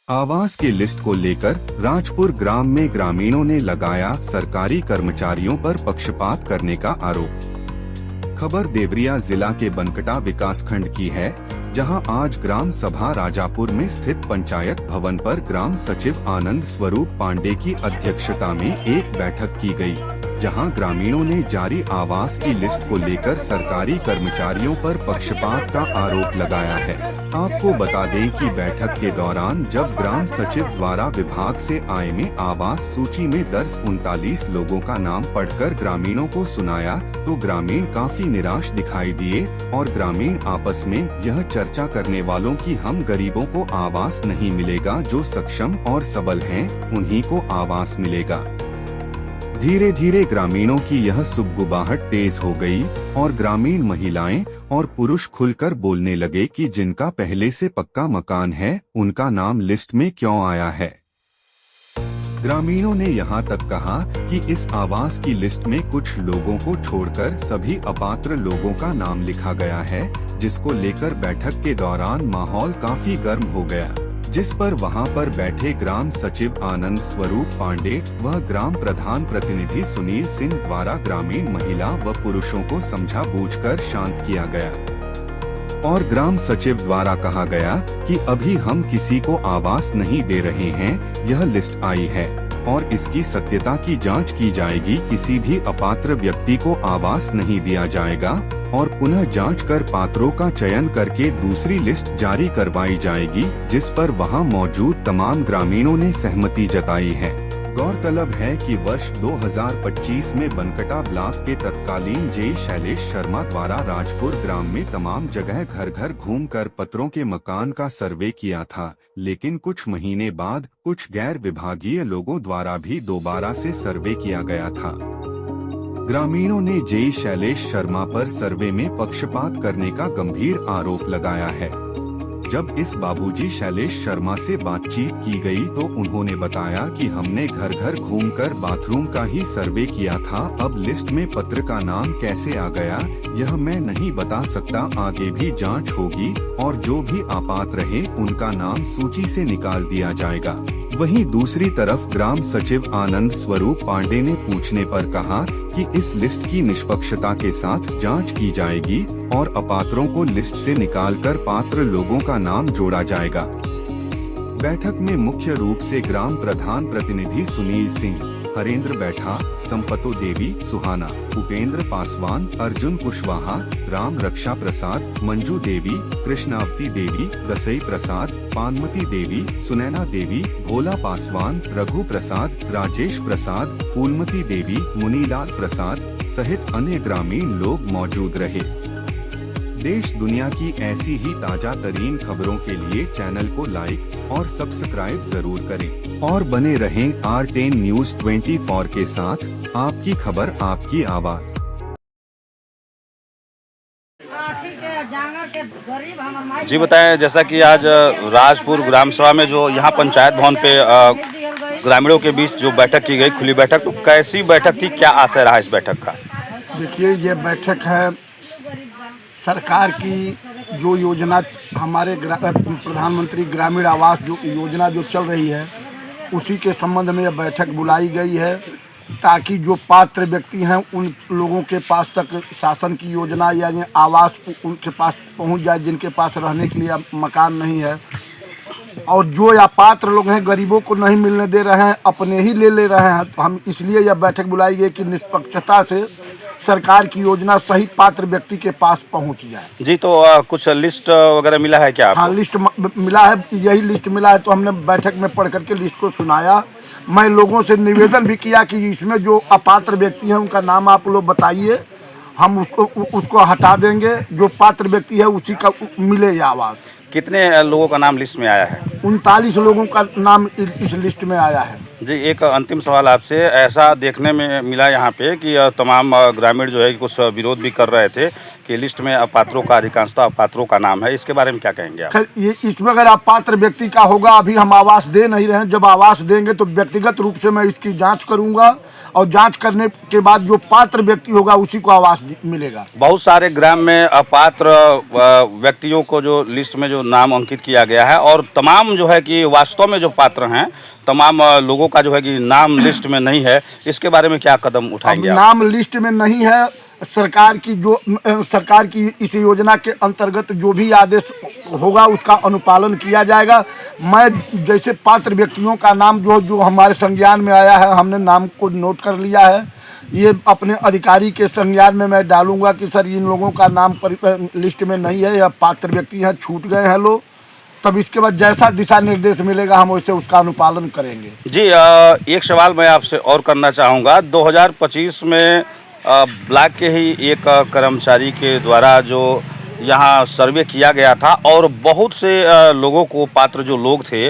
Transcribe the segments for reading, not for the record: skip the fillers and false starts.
आवास की लिस्ट को लेकर राजपुर ग्राम में ग्रामीणों ने लगाया सरकारी कर्मचारियों पर पक्षपात करने का आरोप। खबर देवरिया जिला के बनकटा विकासखंड की है, जहां आज ग्राम सभा राजापुर में स्थित पंचायत भवन पर ग्राम सचिव आनंद स्वरूप पांडे की अध्यक्षता में एक बैठक की गई, जहां ग्रामीणों ने जारी आवास की लिस्ट को लेकर सरकारी कर्मचारियों पर पक्षपात का आरोप लगाया है। आपको बता दें कि बैठक के दौरान जब ग्राम सचिव द्वारा विभाग से आय में आवास सूची में दर्ज 39 लोगों का नाम पढ़कर ग्रामीणों को सुनाया, तो ग्रामीण काफी निराश दिखाई दिए और ग्रामीण आपस में यह चर्चा करने वालों की हम गरीबों को आवास नहीं मिलेगा, जो सक्षम और सबल हैं, उन्हीं को आवास मिलेगा। धीरे धीरे ग्रामीणों की यह सुगबुगाहट तेज हो गई और ग्रामीण महिलाएं और पुरुष खुलकर बोलने लगे कि जिनका पहले से पक्का मकान है, उनका नाम लिस्ट में क्यों आया है। ग्रामीणों ने यहां तक कहा कि इस आवास की लिस्ट में कुछ लोगों को छोड़कर सभी अपात्र लोगों का नाम लिखा गया है, जिसको लेकर बैठक के दौरान माहौल काफी गर्म हो गया, जिस पर वहां पर बैठे ग्राम सचिव आनंद स्वरूप पांडे व ग्राम प्रधान प्रतिनिधि सुनील सिंह द्वारा ग्रामीण महिला व पुरुषों को समझा बूझकर शांत किया गया और ग्राम सचिव द्वारा कहा गया कि अभी हम किसी को आवास नहीं दे रहे हैं, यह लिस्ट आई है और इसकी सत्यता की जांच की जाएगी। किसी भी अपात्र व्यक्ति को आवास नहीं दिया जाएगा और पुनः जांच कर पात्रों का चयन करके दूसरी लिस्ट जारी करवाई जाएगी, जिस पर वहां मौजूद तमाम ग्रामीणों ने सहमति जताई है। गौरतलब है कि वर्ष 2025 में बनकटा ब्लॉक के तत्कालीन जेई शैलेश शर्मा द्वारा राजपुर ग्राम में तमाम जगह घर घर घूमकर पत्रों के मकान का सर्वे किया था, लेकिन कुछ महीने बाद कुछ गैर विभागीय लोगों द्वारा भी दोबारा से सर्वे किया गया था। ग्रामीणों ने जेई शैलेश शर्मा पर सर्वे में पक्षपात करने का गंभीर आरोप लगाया है। जब इस बाबूजी शैलेश शर्मा से बातचीत की गई तो उन्होंने बताया कि हमने घर घर घूमकर बाथरूम का ही सर्वे किया था, अब लिस्ट में पत्र का नाम कैसे आ गया यह मैं नहीं बता सकता, आगे भी जांच होगी और जो भी आपात्र रहे उनका नाम सूची से निकाल दिया जाएगा। वहीं दूसरी तरफ ग्राम सचिव आनंद स्वरूप पांडे ने पूछने पर कहा कि इस लिस्ट की निष्पक्षता के साथ जांच की जाएगी और अपात्रों को लिस्ट से निकालकर पात्र लोगों का नाम जोड़ा जाएगा। बैठक में मुख्य रूप से ग्राम प्रधान प्रतिनिधि सुनील सिंह, हरेंद्र बैठा, संपतो देवी सुहाना, उपेंद्र पासवान, अर्जुन कुशवाहा, राम रक्षा प्रसाद, मंजू देवी, कृष्णावती देवी, गसई प्रसाद, पानमती देवी, सुनैना देवी, भोला पासवान, रघु प्रसाद, राजेश प्रसाद, फूलमती देवी, मुनीलाल प्रसाद सहित अन्य ग्रामीण लोग मौजूद रहे। देश दुनिया की ऐसी ही ताजा तरीन खबरों के लिए चैनल को लाइक और सब्सक्राइब जरूर करें और बने रहें R10 न्यूज़ 24 के साथ। आपकी खबर, आपकी आवाज। जी बताएं, जैसा कि आज राजपुर ग्राम सभा में जो यहाँ पंचायत भवन पे ग्रामीणों के बीच जो बैठक की गई, खुली बैठक, तो कैसी बैठक थी, क्या आशय रहा इस बैठक का? देखिए, ये बैठक है सरकार की जो योजना हमारे प्रधानमंत्री ग्रामीण आवास जो योजना जो चल रही है, उसी के संबंध में यह बैठक बुलाई गई है, ताकि जो पात्र व्यक्ति हैं उन लोगों के पास तक शासन की योजना या आवास उनके पास पहुंच जाए, जिनके पास रहने के लिए मकान नहीं है। और जो या पात्र लोग हैं, गरीबों को नहीं मिलने दे रहे हैं, अपने ही ले रहे हैं। तो हम इसलिए यह बैठक बुलाई गई कि निष्पक्षता से सरकार की योजना सही पात्र व्यक्ति के पास पहुंच जाए। जी, तो कुछ लिस्ट वगैरह मिला है क्या आपको? हाँ, लिस्ट मिला है, यही लिस्ट मिला है, तो हमने बैठक में पढ़ करके लिस्ट को सुनाया। मैं लोगों से निवेदन भी किया कि इसमें जो अपात्र व्यक्ति हैं उनका नाम आप लोग बताइए, हम उसको हटा देंगे, जो पात्र व्यक्ति है उसी का मिले आवास। कितने लोगों का नाम लिस्ट में आया है? 39 लोगों का नाम इस लिस्ट में आया है। जी, एक अंतिम सवाल आपसे, ऐसा देखने में मिला यहाँ पे कि तमाम ग्रामीण जो है कुछ विरोध भी कर रहे थे कि लिस्ट में अपात्रों का, अधिकांशतः अपात्रों का नाम है, इसके बारे में क्या कहेंगे आप? खैर, ये इसमें अगर अपात्र व्यक्ति का होगा, अभी हम आवास दे नहीं रहे हैं, जब आवास देंगे तो व्यक्तिगत रूप से मैं इसकी जांच करूंगा और जांच करने के बाद जो पात्र व्यक्ति होगा उसी को आवास मिलेगा। बहुत सारे ग्राम में अपात्र व्यक्तियों को जो लिस्ट में जो नाम अंकित किया गया है और तमाम जो है कि वास्तव में जो पात्र हैं तमाम लोगों का जो है कि नाम लिस्ट में नहीं है, इसके बारे में क्या कदम उठाएंगे आप? नाम लिस्ट में नहीं है, सरकार की इस योजना के अंतर्गत जो भी आदेश होगा उसका अनुपालन किया जाएगा। मैं जैसे पात्र व्यक्तियों का नाम जो हमारे संज्ञान में आया है, हमने नाम को नोट कर लिया है, ये अपने अधिकारी के संज्ञान में मैं डालूंगा कि सर इन लोगों का नाम लिस्ट में नहीं है, या पात्र व्यक्ति हैं, छूट गए हैं लोग। तब इसके बाद जैसा दिशा निर्देश मिलेगा हम वैसे उसका अनुपालन करेंगे। जी, एक सवाल मैं आपसे और करना चाहूँगा। 2025 में ब्लॉक के ही एक कर्मचारी के द्वारा जो यहाँ सर्वे किया गया था और बहुत से लोगों को, पात्र जो लोग थे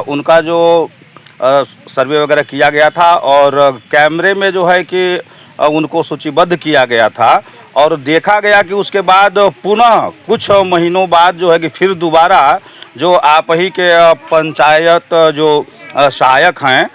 उनका जो सर्वे वगैरह किया गया था और कैमरे में जो है कि उनको सूचीबद्ध किया गया था और देखा गया कि उसके बाद पुनः कुछ महीनों बाद जो है कि फिर दोबारा जो आप ही के पंचायत जो सहायक हैं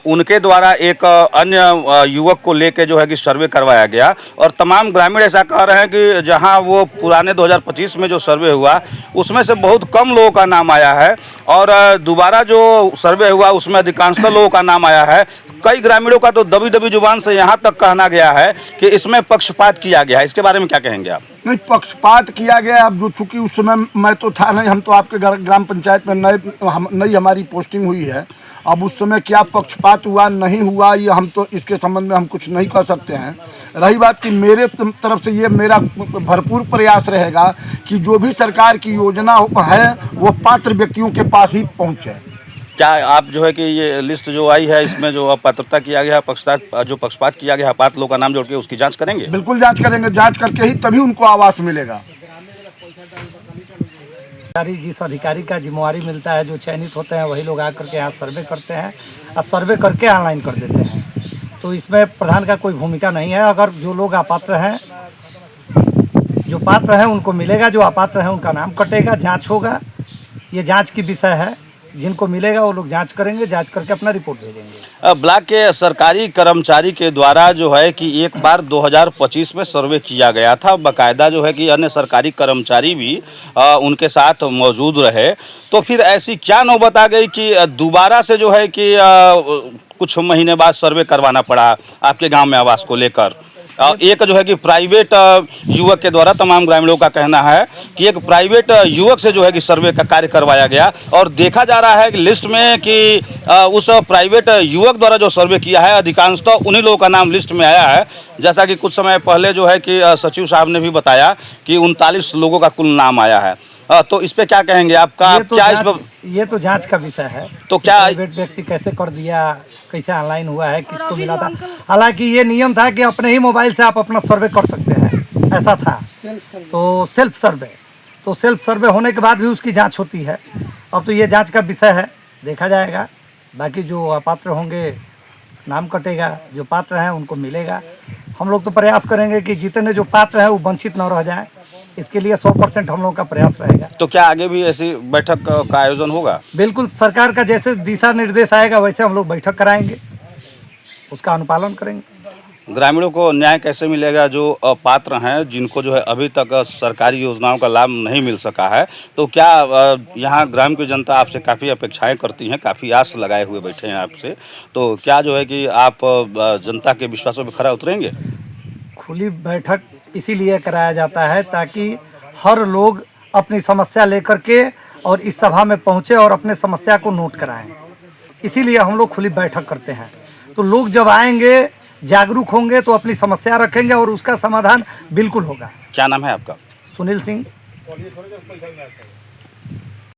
उनके द्वारा एक अन्य युवक को लेके जो है कि सर्वे करवाया गया और तमाम ग्रामीण ऐसा कह रहे हैं कि जहां वो पुराने 2025 में जो सर्वे हुआ उसमें से बहुत कम लोगों का नाम आया है और दोबारा जो सर्वे हुआ उसमें अधिकांशतः लोगों का नाम आया है। कई ग्रामीणों का तो दबी दबी जुबान से यहाँ तक कहना गया है कि इसमें पक्षपात किया गया है। इसके बारे में क्या कहेंगे आप? नहीं, पक्षपात किया गया। अब जो चूँकि उस समय मैं तो था नहीं, हम तो आपके ग्राम पंचायत में नई हमारी पोस्टिंग हुई है। अब उस समय क्या पक्षपात हुआ नहीं हुआ ये हम तो इसके संबंध में हम कुछ नहीं कर सकते हैं। रही बात कि मेरे तरफ से ये मेरा भरपूर प्रयास रहेगा कि जो भी सरकार की योजना है वो पात्र व्यक्तियों के पास ही पहुँचे। क्या आप जो है कि ये लिस्ट जो आई है इसमें जो अपात्रता किया गया है, जो पक्षपात किया गया है, पात्र लोगों का नाम जोड़ के उसकी जांच करेंगे? बिल्कुल जांच करेंगे, जांच करके ही तभी उनको आवास मिलेगा। जिस अधिकारी का जिम्मेवारी मिलता है, जो चयनित होते हैं वही लोग आकर के यहाँ सर्वे करते हैं और सर्वे करके ऑनलाइन कर देते हैं। तो इसमें प्रधान का कोई भूमिका नहीं है। अगर जो लोग अपात्र हैं, जो पात्र हैं उनको मिलेगा, जो अपात्र हैं उनका नाम कटेगा, जांच होगा। ये जांच की विषय है, जिनको मिलेगा वो लोग जांच करेंगे, जांच करके अपना रिपोर्ट भेजेंगे। ब्लॉक के सरकारी कर्मचारी के द्वारा जो है कि एक बार 2025 में सर्वे किया गया था, बाकायदा जो है कि अन्य सरकारी कर्मचारी भी उनके साथ मौजूद रहे, तो फिर ऐसी क्या नौबत आ गई कि दोबारा से जो है कि कुछ महीने बाद सर्वे करवाना पड़ा आपके गांव में आवास को लेकर? एक जो है कि प्राइवेट युवक के द्वारा, तमाम ग्रामीणों का कहना है कि एक प्राइवेट युवक से जो है कि सर्वे का कार्य करवाया गया और देखा जा रहा है कि लिस्ट में कि उस प्राइवेट युवक द्वारा जो सर्वे किया है अधिकांशतः उन्हीं लोगों का नाम लिस्ट में आया है। जैसा कि कुछ समय पहले जो है कि सचिव साहब ने भी बताया कि 39 लोगों का कुल नाम आया है। तो इस पे क्या कहेंगे आपका? ये तो जांच का विषय है। तो क्या प्राइवेट व्यक्ति कैसे कर दिया, कैसे ऑनलाइन हुआ है, किसको मिला था? हालांकि ये नियम था कि अपने ही मोबाइल से आप अपना सर्वे कर सकते हैं, ऐसा था। तो सेल्फ सर्वे होने के बाद भी उसकी जांच होती है। अब तो ये जांच का विषय है, देखा जाएगा। बाकी जो अपात्र होंगे नाम कटेगा, जो पात्र हैं उनको मिलेगा। हम लोग तो प्रयास करेंगे कि जितने जो पात्र हैं वो वंचित न रह जाएं, इसके लिए 100% हम लोगों का प्रयास रहेगा। तो क्या आगे भी ऐसी बैठक का आयोजन होगा? बिल्कुल, सरकार का जैसे दिशा निर्देश आएगा वैसे हम लोग बैठक कराएंगे, उसका अनुपालन करेंगे। ग्रामीणों को न्याय कैसे मिलेगा जो अपात्र हैं, जिनको जो है अभी तक सरकारी योजनाओं का लाभ नहीं मिल सका है? तो क्या यहाँ ग्राम की जनता आपसे काफ़ी अपेक्षाएं करती हैं, काफ़ी आस लगाए हुए बैठे हैं आपसे, तो क्या जो है कि आप जनता के विश्वासों पर खरा उतरेंगे? खुली बैठक इसीलिए कराया जाता है ताकि हर लोग अपनी समस्या लेकर के और इस सभा में पहुँचे और अपने समस्या को नोट कराएं। इसीलिए हम लोग खुली बैठक करते हैं। तो लोग जब आएंगे, जागरूक होंगे तो अपनी समस्या रखेंगे और उसका समाधान बिल्कुल होगा। क्या नाम है आपका? सुनील सिंह।